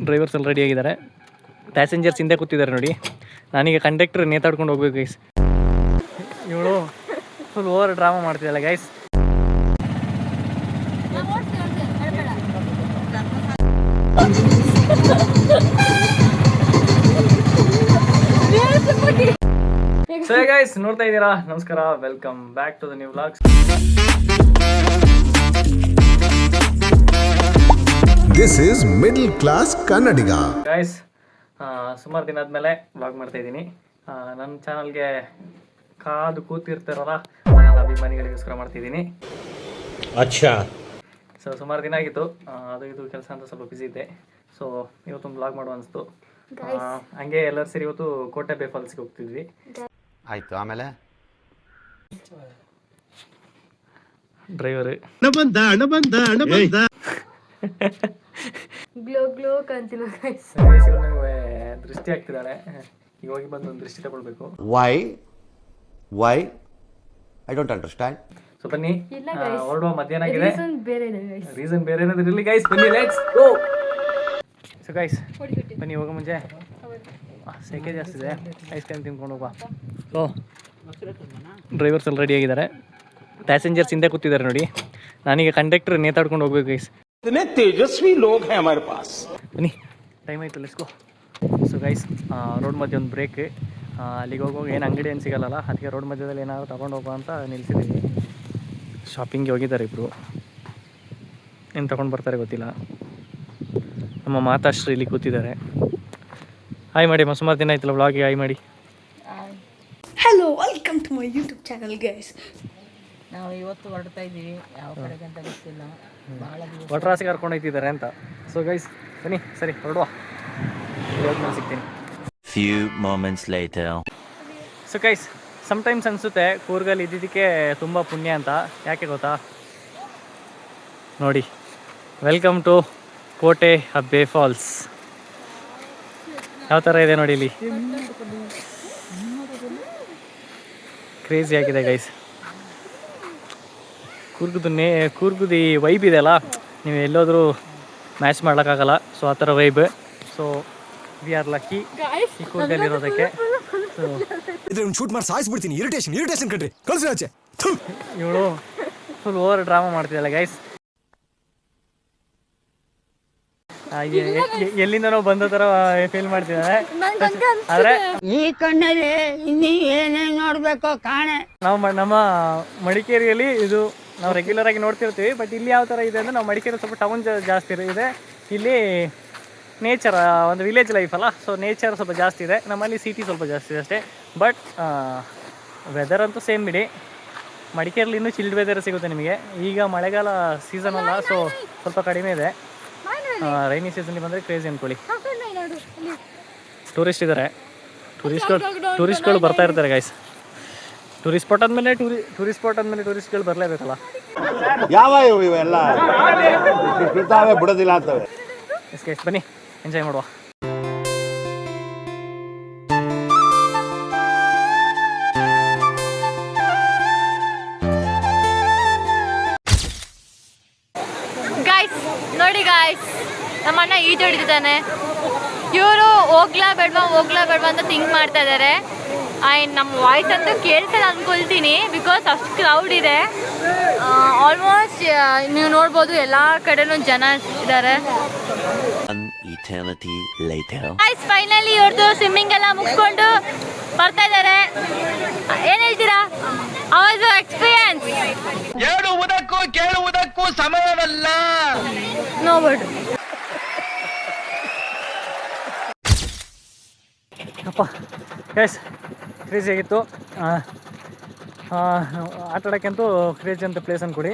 Drivers ಎಲ್ಲ ready ಆಗಿದ್ದಾರೆ, passengers ಹಿಂದೆ ಕೂತಿದ್ದಾರೆ ನೋಡಿ. ನಾನೀಗ ಕಂಡಕ್ಟರ್ ನೇತಾಡ್ಕೊಂಡು ಹೋಗ್ಬೇಕು ಗೈಸ್. ಇವಳು ಫುಲ್ ಓವರ್ ಡ್ರಾಮಾ ಮಾಡ್ತಿದ್ದಾಳೆ ಗೈಸ್. ಸೊ ಗೈಸ್ ನೋಡ್ತಾ ಇದ್ದೀರಾ, ನಮಸ್ಕಾರ, welcome back to the new vlogs. This is middle class Kannadiga. Guys ಸುಮಾರು ದಿನ ಆದ್ಮೇಲೆ ವ್ಲಾಗ್ ಮಾಡ್ತಾ ಇದ್ದೀನಿ. ನನ್ನ ಚಾನಲ್ಗೆ ಕಾದು ಕೂತಿರ್ತಾರಲ್ಲ ನನ್ನ ಅಭಿಮಾನಿಗಳಿಗೋಸ್ಕರ ಮಾಡ್ತಿದ್ದೀನಿ. ಅಚ್ಚಾ. ಸೊ ಸುಮಾರು ದಿನ ಆಗಿತ್ತು, ಅದು ಇದು ಕೆಲಸ ಅಂತ ಸ್ವಲ್ಪ ಬಿಸಿ ಇದ್ದೆ. ಸೊ ಇವತ್ತೊಂದು ವ್ಲಾಗ್ ಮಾಡುವ ಅನಿಸ್ತು. ಹಂಗೆ ಎಲ್ಲರೂ ಸೇರಿ ಇವತ್ತು ಕೋಟೆ ಬೇ ಫಾಲ್ಸ್ಗೆ ಹೋಗ್ತಿದ್ವಿ. ಆಯ್ತು, ಆಮೇಲೆ ಡ್ರೈವರ್ ದೃಷ್ಟಿ ಆಗ್ತಿದ್ದಾಳೆ. ಈಗ ಹೋಗಿ ಬಂದು ಒಂದು ದೃಷ್ಟಿ ತಗೊಳ್ಬೇಕು. Why I don't understand. So ಬನ್ನಿ, ಹೊರಡುವ ಮಧ್ಯಾಹ್ನ ಆಗಿದೆ. ರೀಸನ್ ಬೇರೆ ಏನಾದ್ರು ಇರಲಿ ಗೈಸ್, ಬನ್ನಿ ಲೆಟ್ಸ್ ಗೋ. ಸೊ ಗೈಸ್ ಬನ್ನಿ, ಹೋಗೋ ಮುಂಚೆ ಸೆಕೆ ಜಾಸ್ತಿ ಇದೆ, ಐಸ್ ಕ್ರೀಮ್ ತಿನ್ಕೊಂಡು ಹೋಗುವ. ಸೊ ಡ್ರೈವರ್ಸ್ ಎಲ್ಲ ರೆಡಿ ಆಗಿದ್ದಾರೆ, ಪ್ಯಾಸೆಂಜರ್ಸ್ ಹಿಂದೆ ಕೂತಿದ್ದಾರೆ ನೋಡಿ. ನಾನೀಗ ಕಂಡಕ್ಟರ್ ನೇತಾಡ್ಕೊಂಡು ಹೋಗ್ಬೇಕು ಗೈಸ್. ತೇಜಸ್ವಿ ಲೋಗ್ ಹೈ ಹಮಾರೆ ಪಾಸ್. ಬನ್ನಿ, ಟೈಮ್ ಆಯಿತು, let's go. So guys road ಮಧ್ಯೆ ಒಂದು ಬ್ರೇಕ್. ಅಲ್ಲಿಗೆ ಹೋಗುವಾಗ ಏನು ಅಂಗಡಿ ಏನು ಸಿಗಲ್ಲ, ಅದಕ್ಕೆ ರೋಡ್ ಮಧ್ಯದಲ್ಲಿ ಏನಾದ್ರು ತೊಗೊಂಡು ಹೋಗುವ ಅಂತ ನಿಲ್ಸಿದ್ದೀವಿ. ಶಾಪಿಂಗ್ಗೆ ಹೋಗಿದ್ದಾರೆ ಇಬ್ಬರು, ಏನು ತೊಗೊಂಡು ಬರ್ತಾರೆ ಗೊತ್ತಿಲ್ಲ. ನಮ್ಮ ಮಾತಾಶ್ರೀ ಇಲ್ಲಿ ಕೂತಿದ್ದಾರೆ. ಹಾಯ್ ಮಾಡಿ, ಸುಮಾರು ದಿನ ಆಯ್ತಲ್ಲ ವ್ಲಾಗಿಗೆ ಹಾಯ್ ಮಾಡಿ. Hello, welcome to my YouTube channel guys. ನಾವು ಇವತ್ತು ಹೊರಡ್ತಾ ಇದ್ದೀವಿ, ಯಾವ ಕಡೆಗೆ ಅಂತ ಗೊತ್ತಿಲ್ಲ, ಭಾಳ ಒಟ್ರಾಸಿಗೆ ಕರ್ಕೊಂಡು ಹೋಗ್ತಿದ್ದಾರೆ ಅಂತ. ಸೊ ಗೈಸ್ ಬನ್ನಿ, ಸರಿ ಹೊರಡುವ, ಸಿಗ್ತೀನಿ. Few moments later. So guys sometimes ಅನಿಸುತ್ತೆ ಕೂರ್ಗಲ್ಲಿ ಇದ್ದಿದ್ದಕ್ಕೆ ತುಂಬ ಪುಣ್ಯ ಅಂತ. ಯಾಕೆ ಗೊತ್ತಾ? ನೋಡಿ, ವೆಲ್ಕಮ್ ಟು ಕೋಟೆ ಬೇ ಫಾಲ್ಸ್. ಯಾವ ಥರ ಇದೆ ನೋಡಿ ಇಲ್ಲಿ, ಕ್ರೇಜಿ ಆಗಿದೆ ಗೈಸ್. ಕೂರ್ಗುದು ಈ ವೈಬ್ ಇದೆಯಲ್ಲ, ನೀವು ಎಲ್ಲೋದ್ರೂ ಮ್ಯಾಚ್ ಮಾಡೋಕ್ಕಾಗಲ್ಲ. ಸೊ ಆ ಥರ vibe. So we are lucky ಈ ಕೂರ್ಗಲ್ಲಿರೋದಕ್ಕೆ. ಶೂಟ್ ಮಾಡಿ ಸಾಯಿಸ್ಬಿಡ್ತೀನಿ. ಇರಿಟೇಷನ್ ಕಣ್ರಿ, ಕಳ್ಸಿ ಆಚೆ. ಇವಳು ಫುಲ್ ಓವರ್ ಡ್ರಾಮಾ ಮಾಡ್ತಿದ್ದಾಳೆ ಗೈಸ್. ಎಲ್ಲಿಂದನೋ ಬಂದ ಥರ ಫೀಲ್ ಮಾಡ್ತಿದ್ದಾಳೆ. ಆದರೆ ಈ ಕಣ್ಣಲ್ಲಿ ಇನ್ನೀ ಏನೇನು ನೋಡಬೇಕು ಕಾಣೆ. ನಮ್ಮ ಮಡಿಕೇರಿಯಲ್ಲಿ ಇದು ನಾವು ರೆಗ್ಯುಲರ್ ಆಗಿ ನೋಡ್ತಿರ್ತೀವಿ. ಬಟ್ ಇಲ್ಲಿ ಯಾವ ಥರ ಇದೆ ಅಂದರೆ, ನಾವು ಮಡಿಕೇರಿ ಸ್ವಲ್ಪ ಟೌನ್ ಜಾಸ್ತಿ ಇದೆ, ಇಲ್ಲಿ ನೇಚರ್ ಒಂದು ವಿಲೇಜ್ ಲೈಫ್ ಅಲ್ಲ. ಸೊ ನೇಚರ್ ಸ್ವಲ್ಪ ಜಾಸ್ತಿ ಇದೆ, ನಮ್ಮಲ್ಲಿ ಸಿಟಿ ಸ್ವಲ್ಪ ಜಾಸ್ತಿ ಇದೆ ಅಷ್ಟೇ. ಬಟ್ ವೆದರ್ ಅಂತೂ ಸೇಮ್ ಬಿಡಿ. ಮಡಿಕೇರಿಯಲ್ಲಿ ಇನ್ನೂ ಚಿಲ್ಡ್ ವೆದರ್ ಸಿಗುತ್ತೆ ನಿಮಗೆ. ಈಗ ಮಳೆಗಾಲ ಸೀಸನ್ ಅಲ್ಲ, ಸೊ ಸ್ವಲ್ಪ ಕಡಿಮೆ ಇದೆ. ರೈನಿ ಸೀಸನ್ಗೆ ಬಂದರೆ ಕ್ರೇಜಿ ಅಂದ್ಕೊಳ್ಳಿ. ಟೂರಿಸ್ಟ್ ಇದ್ದಾರೆ, ಟೂರಿಸ್ಟ್ಗಳು ಬರ್ತಾ ಇರ್ತಾರೆ ಗೈಸ್. ಟೂರಿಸ್ಟ್ ಸ್ಪಾಟ್ ಆದಮೇಲೆ ಟೂರಿಸ್ಟ್ಗಳು ಬರಲೇಬೇಕಲ್ಲ. ಯಾವ ಇವೆಲ್ಲ ಬಿಡೋದಿಲ್ಲ ಅಂತವೆ. ಎಸ್ ಗೈಸ್ ಬನ್ನಿ, ಎಂಜಾಯ್ ಮಾಡುವ. ಗಾಯ್ಸ್ ನೋಡಿ ಗಾಯ್ಸ್, ನಮ್ಮ ಅಣ್ಣ ಈಜು ಹೊಡಿತಿದ್ದಾನೆ. ಇವರು ಹೋಗ್ಲಾ ಬೇಡವಾ ಅಂತ ಥಿಂಕ್ ಮಾಡ್ತಾ ಇದ್ದಾರೆ. ನಮ್ಮ ವಾಯ್ಸ್ ಅಂತೂ ಕೇಳ್ತದೆ ಅಂದ್ಕೊಳ್ತೀನಿ, ಬಿಕಾಸ್ ಅಷ್ಟು ಕ್ರೌಡ್ ಇದೆ. ಆಲ್ಮೋಸ್ಟ್ ನೀವು ನೋಡ್ಬೋದು ಎಲ್ಲ ಕಡೆನೂ ಜನ ಇದ್ದಾರೆ. ಫೈನಲಿ ಇವ್ರದ್ದು ಸ್ವಿಮ್ಮಿಂಗ್ ಎಲ್ಲ ಮುಗಿಸ್ಕೊಂಡು ಬರ್ತಾ ಇದ್ದಾರೆ. ಏನು ಹೇಳ್ತೀರಾ? ಅವರ ಎಕ್ಸ್ಪೀರಿಯನ್ಸ್ ಕೇಳುವುದಕ್ಕೂ ಸಮಯವಲ್ಲ. ನೋಡ್ಬಿಡ್ರಿ. ಅಪ್ಪ ಗೈಸ್ ಕ್ರೇಜಿ ಆಗಿತ್ತು. ಆಟಾಡೋಕ್ಕಂತೂ ಕ್ರೇಜಿ ಅಂತ ಪ್ಲೇಸ್ ಅಂದ್ಕೊಳ್ಳಿ.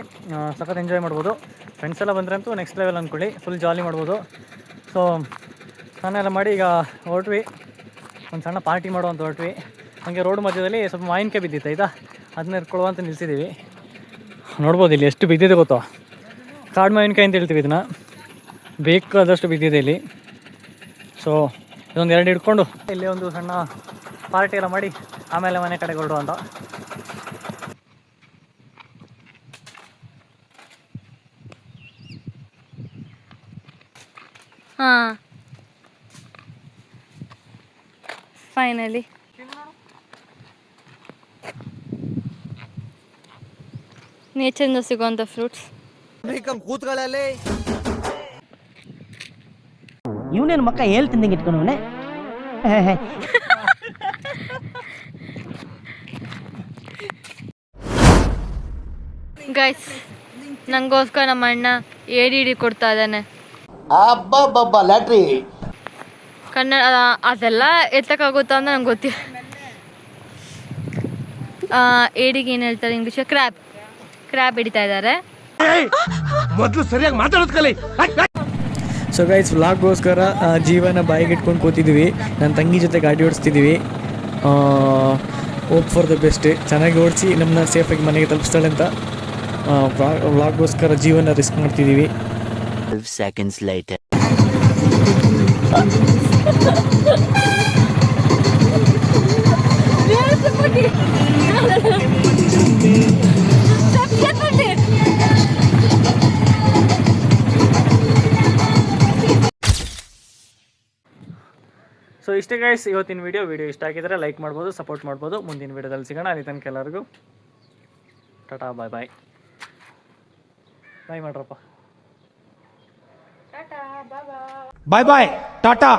ಸಖತ್ ಎಂಜಾಯ್ ಮಾಡ್ಬೋದು. ಫ್ರೆಂಡ್ಸ್ ಎಲ್ಲ ಬಂದರೆ ಅಂತೂ ನೆಕ್ಸ್ಟ್ ಲೆವೆಲ್ ಅಂದ್ಕೊಳ್ಳಿ, ಫುಲ್ ಜಾಲಿ ಮಾಡ್ಬೋದು. ಸೊ ಸ್ನಾನ ಮಾಡಿ ಈಗ ಹೊರಟ್ವಿ, ಒಂದು ಸಣ್ಣ ಪಾರ್ಟಿ ಮಾಡುವಂತ ಹೊರಟ್ವಿ. ಹಾಗೆ ರೋಡ್ ಮಧ್ಯದಲ್ಲಿ ಸ್ವಲ್ಪ ಮಾವಿನಕಾಯಿ ಬಿದ್ದಿತ್ತು ಆಯಿತಾ, ಅದನ್ನ ಇಟ್ಕೊಳ್ಳುವ ಅಂತ ನಿಲ್ಸಿದ್ದೀವಿ. ನೋಡ್ಬೋದು ಇಲ್ಲಿ ಎಷ್ಟು ಬಿದ್ದಿದೆ ಗೊತ್ತೋ, ಕಾಡು ಮಾವಿನಕಾಯಿ ಅಂತ ಹೇಳ್ತೀವಿ ಇದನ್ನು. ಬೇಕಾದಷ್ಟು ಬಿದ್ದಿದೆ ಇಲ್ಲಿ. ಸೊ ಇದೊಂದು 2 ಹಿಡ್ಕೊಂಡು ಇಲ್ಲಿ ಒಂದು ಸಣ್ಣ ಪಾರ್ಟಿ ಎಲ್ಲ ಮಾಡಿ ಆಮೇಲೆ ಮನೆ ಕಡೆಗೆ ಹೊರಡು ಅಂತ. ಹಾಂ ಫೈನಲಿ ನೇಚರಿಂದ ಸಿಗುವಂಥ ಫ್ರೂಟ್ಸ್. ಕೂತ್ಗಳಲ್ಲಿ ಇವನೇನು ಮಕ್ಕ ಹೇಳ್ತಿದ್ದಂಗೆ ಇಟ್ಕೊಂಡವನೆ. ಗೈಸ್, ನಂಗೋಸ್ಕರ ನಮ್ಮ ಅಣ್ಣ ADD ಕೊಡ್ತಾ ಇದ್ದಾನೆ. ಲ್ಯಾಟ್ರಿ ಕನ್ನಡ ಅದೆಲ್ಲ ಎತ್ತಕ್ಕಾಗುತ್ತಾ ಅಂತ ನಂಗೆ ಗೊತ್ತಿಲ್ಲ. ಏಡಿಗೆ ಏನು ಹೇಳ್ತಾರೆ ಇಂಗ್ಲೀಷ್? ಕ್ರ್ಯಾಬ್ ಹಿಡಿತಾ ಇದ್ದಾರೆ. ಮೊದಲು ಸರಿಯಾಗಿ ಮಾತಾಡೋದು ಕಲಿ. ಸೊ ಗೈಸ್, ವ್ಲಾಗ್ಗೋಸ್ಕರ ಜೀವನ ಬಾಯಿಗೆ ಇಟ್ಕೊಂಡು ಕೂತಿದ್ದೀವಿ. ನನ್ನ ತಂಗಿ ಜೊತೆ ಗಾಡಿ ಓಡಿಸ್ತಿದ್ದೀವಿ. Hope for the best. ಚೆನ್ನಾಗಿ ಓಡಿಸಿ ನಮ್ಮನ್ನ ಸೇಫಾಗಿ ಮನೆಗೆ ತಲುಪಿಸ್ತಾಳೆ ಅಂತ ವ್ಲಾಗ್ಗೋಸ್ಕರ ಜೀವನ ರಿಸ್ಕ್ ಮಾಡ್ತಿದ್ದೀವಿ. 12 seconds later. ಸೊ ಇಷ್ಟೇ ಗೈಸ್ ಇವತ್ತಿನ ವಿಡಿಯೋ ಇಷ್ಟ ಆಗಿದ್ರೆ ಲೈಕ್ ಮಾಡ್ಬೋದು, ಸಪೋರ್ಟ್ ಮಾಡ್ಬೋದು. ಮುಂದಿನ ವಿಡಿಯೋದಲ್ಲಿ ಸಿಗೋಣ. ಅಲ್ಲಿ ತನಕ ಎಲ್ಲರಿಗೂ ಟಾಟಾ, ಬಾಯ್ ಬಾಯ್. ಬಾಯ್ ಮಾಡ್ರಪ್ಪ. ಬಾಯ್ ಬಾಯ್, ಟಾಟಾ.